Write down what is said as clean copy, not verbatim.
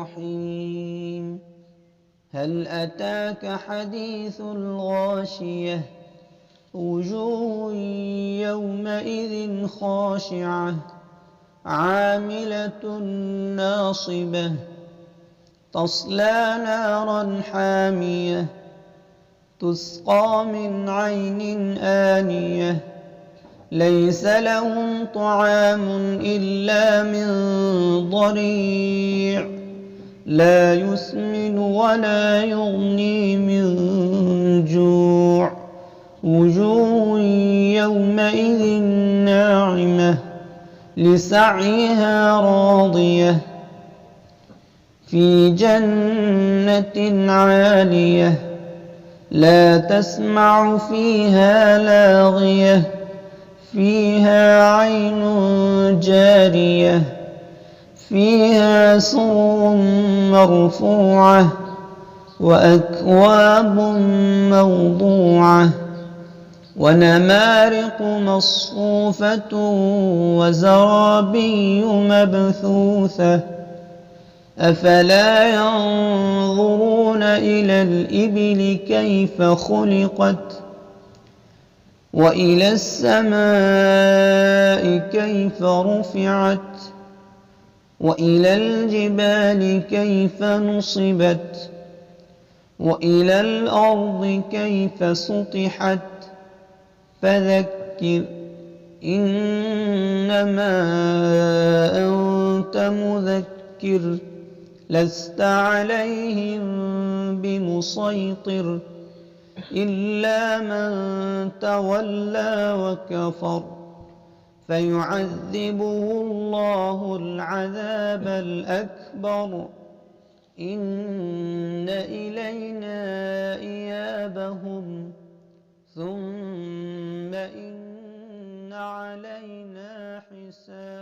الرحيم هل أتاك حديث الغاشية وجوه يومئذ خاشعة عاملة ناصبة تصلى نارا حامية تسقى من عين آنية ليس لهم طعام إلا من ضريع لا يسمن ولا يغني من جوع وجوه يومئذ ناعمة لسعيها راضية في جنة عالية لا تسمع فيها لاغية فيها عين جارية فيها سرر مرفوعة وأكواب موضوعة ونمارق مصفوفة وزرابي مبثوثة أفلا ينظرون إلى الإبل كيف خلقت وإلى السماء كيف رفعت وإلى الجبال كيف نصبت وإلى الأرض كيف سطحت فذكر إنما أنت مذكر لست عليهم بمسيطر إلا من تولى وكفر فيعذبه الله العذاب الأكبر إن إلينا إيابهم ثم إن علينا حسابهم.